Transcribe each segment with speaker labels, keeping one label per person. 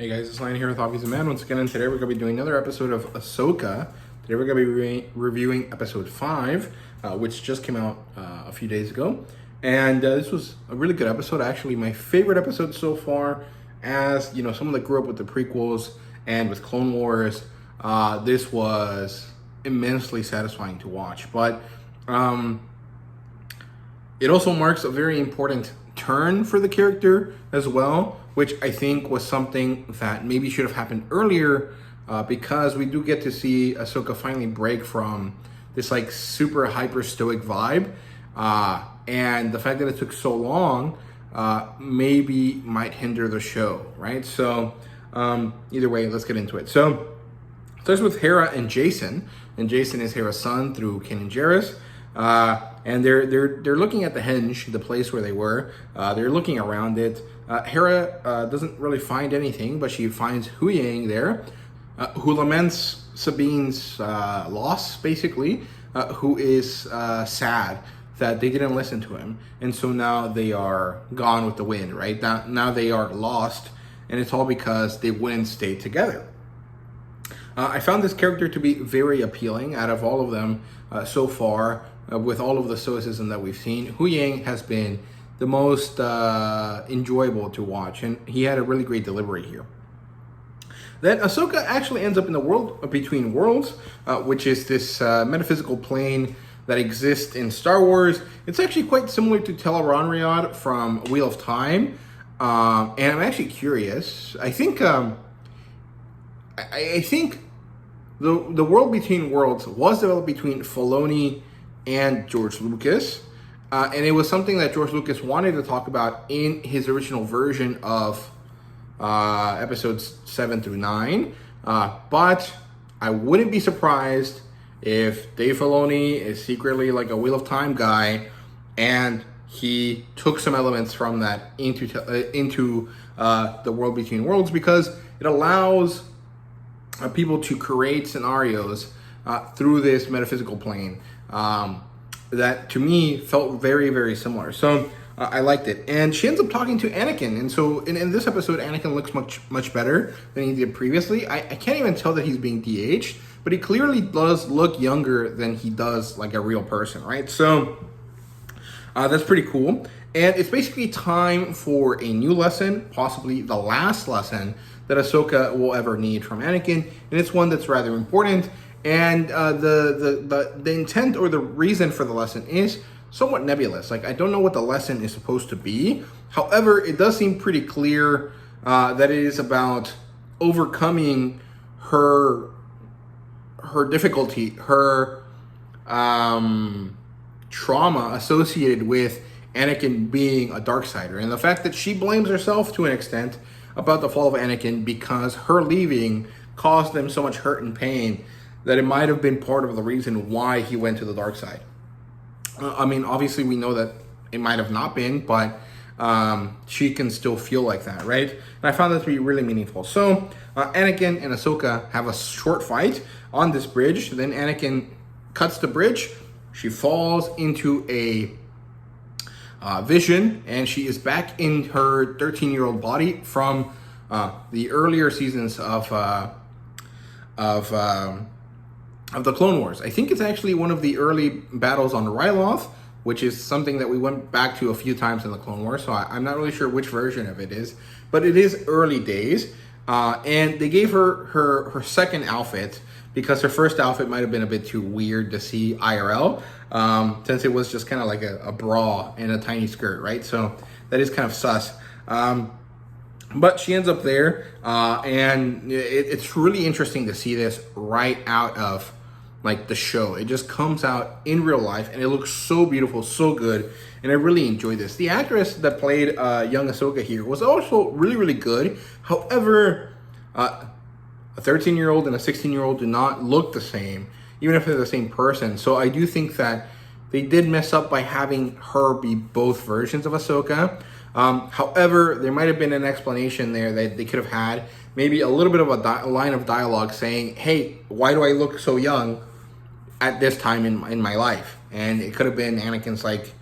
Speaker 1: Hey guys, it's Lion here with HobbiesofaMan once again, and today we're going to be doing another episode of Ahsoka. Today we're going to be reviewing episode 5, which just came out a few days ago. And this was a really good episode, actually my favorite episode so far. As you know, someone that grew up with the prequels and with Clone Wars, this was immensely satisfying to watch. But it also marks a very important turn for the character as well, which I think was something that maybe should have happened earlier, because we do get to see Ahsoka finally break from this like super hyper stoic vibe, and the fact that it took so long maybe might hinder the show, right? So either way, let's get into it. So it starts with Hera and Jason is Hera's son through Kanan Jarrus. And they're looking at the henge, the place where they were. They're looking around it. Hera doesn't really find anything, but she finds Huyang there, who laments Sabine's loss, basically, who is sad that they didn't listen to him. And so now they are gone with the wind, right? Now they are lost, and it's all because they wouldn't stay together. I found this character to be very appealing out of all of them so far. With all of the stoicism that we've seen, Huyang has been the most enjoyable to watch, and he had a really great delivery here. Then Ahsoka actually ends up in the world between worlds, which is this metaphysical plane that exists in Star Wars. It's actually quite similar to Tel'aran'rhiod from Wheel of Time, and I'm actually curious. I think the world between worlds was developed between Filoni and George Lucas, and it was something that George Lucas wanted to talk about in his original version of episodes 7 through 9, but I wouldn't be surprised if Dave Filoni is secretly like a Wheel of Time guy, and he took some elements from that into the world between worlds, because it allows people to create scenarios through this metaphysical plane that to me felt very, very similar. So I liked it. And she ends up talking to Anakin. And so in this episode, Anakin looks much better than he did previously. I can't even tell that he's being de-aged, but he clearly does look younger than he does like a real person, right? So that's pretty cool. And it's basically time for a new lesson, possibly the last lesson that Ahsoka will ever need from Anakin. And it's one that's rather important. And the intent or the reason for the lesson is somewhat nebulous. Like, I don't know what the lesson is supposed to be. However, it does seem pretty clear that it is about overcoming her difficulty, her trauma associated with Anakin being a Darksider, and the fact that she blames herself to an extent about the fall of Anakin because her leaving caused them so much hurt and pain that it might have been part of the reason why he went to the dark side. I mean, obviously we know that it might have not been, but she can still feel like that, right? And I found that to be really meaningful. So Anakin and Ahsoka have a short fight on this bridge. Then Anakin cuts the bridge. She falls into a vision, and she is back in her 13-year-old body from the earlier seasons of the Clone Wars. I think it's actually one of the early battles on Ryloth, which is something that we went back to a few times in the Clone Wars, so I'm not really sure which version of it is, but it is early days, and they gave her second outfit, because her first outfit might have been a bit too weird to see IRL, since it was just kind of like a bra and a tiny skirt, right? So that is kind of sus. But she ends up there, and it's really interesting to see this right out of like the show. It just comes out in real life, and it looks so beautiful, so good, and I really enjoyed this. The actress that played young Ahsoka here was also really, really good. However, a 13-year-old and a 16-year-old do not look the same, even if they're the same person. So I do think that they did mess up by having her be both versions of Ahsoka. However, there might have been an explanation there that they could have had, maybe a little bit of a line of dialogue saying, hey, why do I look so young at this time in my life? And it could have been Anakin's like,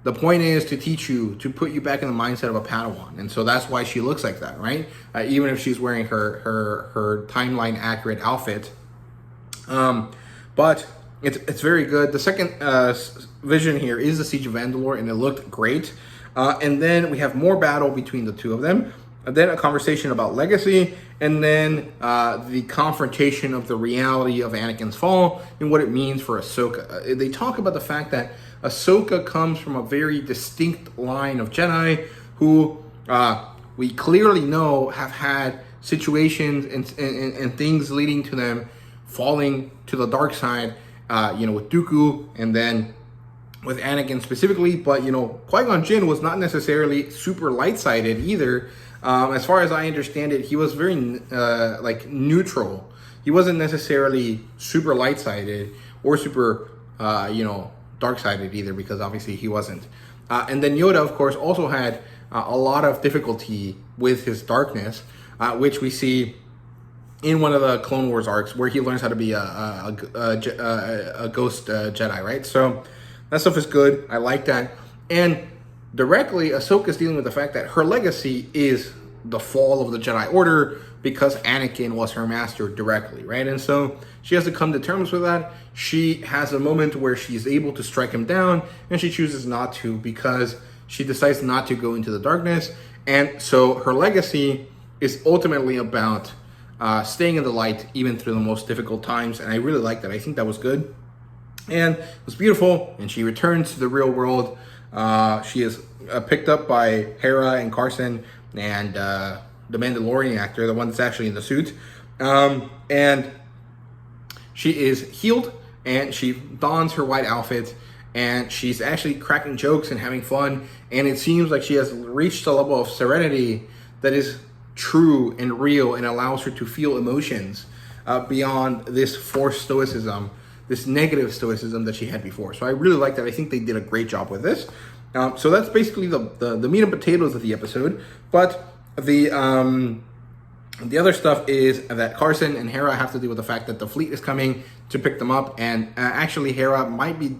Speaker 1: the point is to teach you, to put you back in the mindset of a Padawan, and so that's why she looks like that, right? Even if she's wearing her timeline accurate outfit, but it's very good. The second vision here is the Siege of Mandalore, and it looked great. And then we have more battle between the two of them, and then a conversation about legacy, and then the confrontation of the reality of Anakin's fall and what it means for Ahsoka. They talk about the fact that Ahsoka comes from a very distinct line of Jedi who we clearly know have had situations and things leading to them falling to the dark side, with Dooku and then with Anakin specifically. But, Qui-Gon Jinn was not necessarily super light-sided either. As far as I understand it, he was very, neutral. He wasn't necessarily super light-sided or super, dark-sided either, because obviously he wasn't. And then Yoda, of course, also had a lot of difficulty with his darkness, which we see in one of the Clone Wars arcs where he learns how to be a ghost Jedi, right? So that stuff is good. I like that. And directly, Ahsoka's dealing with the fact that her legacy is the fall of the Jedi Order because Anakin was her master directly, right? And so she has to come to terms with that. She has a moment where she's able to strike him down, and she chooses not to because she decides not to go into the darkness. And so her legacy is ultimately about staying in the light even through the most difficult times. And I really like that. I think that was good. And it was beautiful. And she returns to the real world. She is picked up by Hera and Carson and the Mandalorian actor, the one that's actually in the suit. And she is healed, and she dons her white outfit, and she's actually cracking jokes and having fun. And it seems like she has reached a level of serenity that is true and real and allows her to feel emotions beyond this forced stoicism, this negative stoicism that she had before. So I really like that. I think they did a great job with this. So that's basically the meat and potatoes of the episode. But the other stuff is that Carson and Hera have to deal with the fact that the fleet is coming to pick them up, and actually Hera might be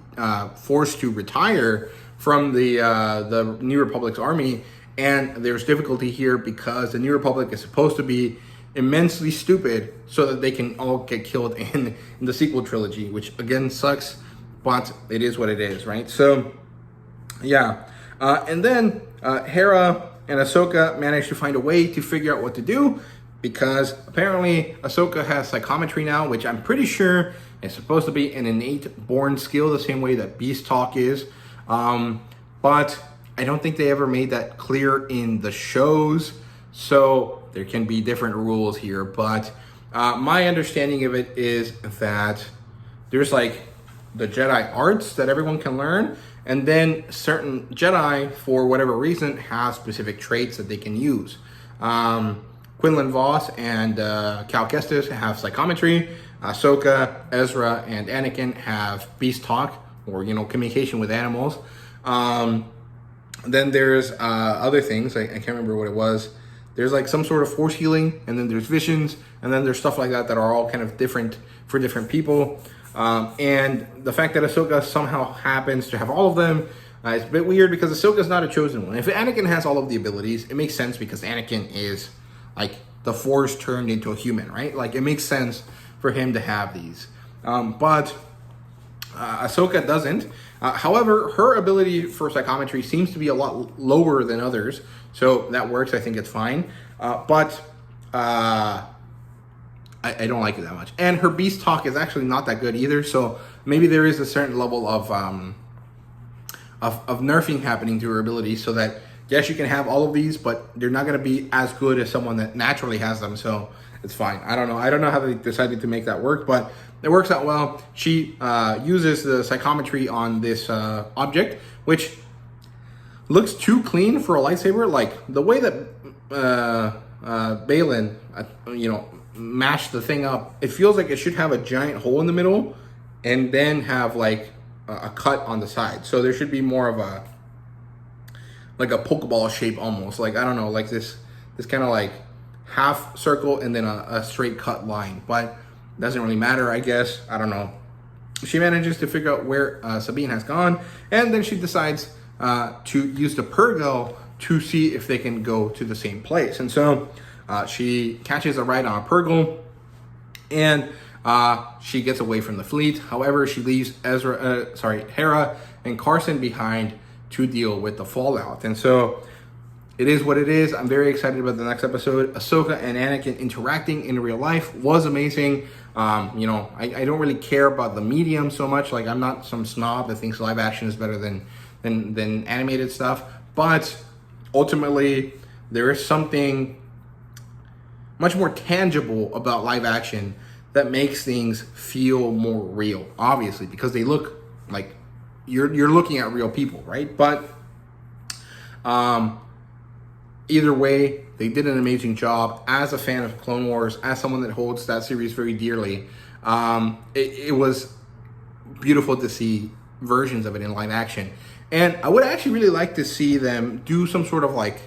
Speaker 1: forced to retire from the New Republic's army. And there's difficulty here because the New Republic is supposed to be immensely stupid so that they can all get killed in the sequel trilogy, which again sucks, but it is what it is, right? So yeah, and then Hera and Ahsoka manage to find a way to figure out what to do, because apparently Ahsoka has psychometry now, which I'm pretty sure is supposed to be an innate born skill, the same way that beast talk is. But I don't think they ever made that clear in the shows, so there can be different rules here. But my understanding of it is that there's like the Jedi arts that everyone can learn, and then certain Jedi, for whatever reason, have specific traits that they can use. Quinlan Vos and Cal Kestis have psychometry. Ahsoka, Ezra, and Anakin have beast talk, or communication with animals. Then there's other things. I can't remember what it was. There's like some sort of force healing, and then there's visions, and then there's stuff like that are all kind of different for different people. And the fact that Ahsoka somehow happens to have all of them is a bit weird, because Ahsoka's not a chosen one. If Anakin has all of the abilities, it makes sense, because Anakin is like the Force turned into a human, right? Like, it makes sense for him to have these. But Ahsoka doesn't. However, her ability for psychometry seems to be a lot lower than others, so that works. I think it's fine. But I don't like it that much. And her beast talk is actually not that good either, so maybe there is a certain level of nerfing happening to her ability, so that, yes, you can have all of these, but they're not going to be as good as someone that naturally has them, so it's fine. I don't know how they decided to make that work, but it works out well. She uses the psychometry on this object, which looks too clean for a lightsaber. Like, the way that Balin, mashed the thing up, it feels like it should have a giant hole in the middle and then have like a cut on the side. So there should be more of a Pokeball shape almost. Like, I don't know, like this kind of like half circle and then a straight cut line. But doesn't really matter, I guess. I don't know. She manages to figure out where Sabine has gone, and then she decides to use the Purrgil to see if they can go to the same place. And so she catches a ride on a Purrgil, and she gets away from the fleet. However, she leaves Hera and Carson behind to deal with the fallout. And so it is what it is. I'm very excited about the next episode. Ahsoka and Anakin interacting in real life was amazing. You know, I don't really care about the medium so much. Like, I'm not some snob that thinks live action is better than animated stuff. But ultimately, there is something much more tangible about live action that makes things feel more real, obviously, because they look like you're looking at real people, right? But either way, they did an amazing job. As a fan of Clone Wars, as someone that holds that series very dearly, it was beautiful to see versions of it in live action. And I would actually really like to see them do some sort of like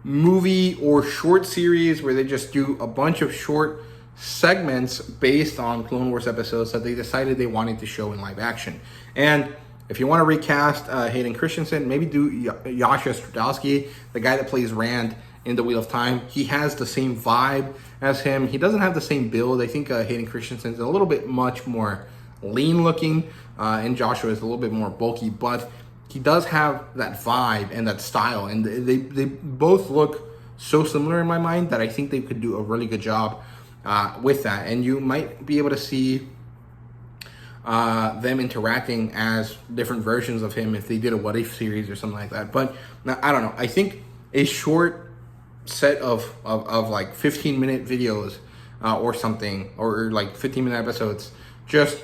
Speaker 1: movie or short series where they just do a bunch of short segments based on Clone Wars episodes that they decided they wanted to show in live action. And if you want to recast Hayden Christensen, maybe do Yasha Stradowski, the guy that plays Rand in The Wheel of Time. He has the same vibe as him. He doesn't have the same build. I think Hayden Christensen is a little bit much more lean looking, and Joshua is a little bit more bulky, but he does have that vibe and that style, and they both look so similar in my mind that I think they could do a really good job with that. And you might be able to see them interacting as different versions of him if they did a What If series or something like that. But I don't know. I think a short set of like 15-minute videos or something, or like 15-minute episodes, just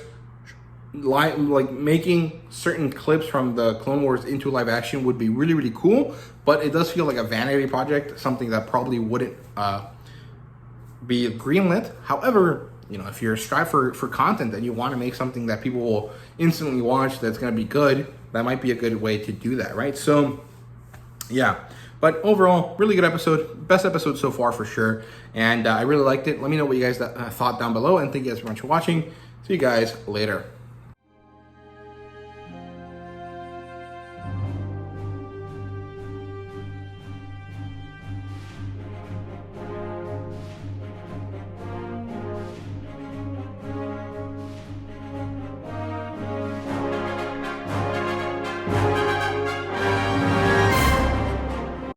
Speaker 1: like making certain clips from the Clone Wars into live action would be really, really cool. But it does feel like a vanity project, something that probably wouldn't be greenlit. However, you know, if you're strive for content and you want to make something that people will instantly watch that's going to be good, that might be a good way to do that, right? So, yeah. But overall, really good episode. Best episode so far for sure. And I really liked it. Let me know what you guys thought down below. And thank you guys so much for watching. See you guys later.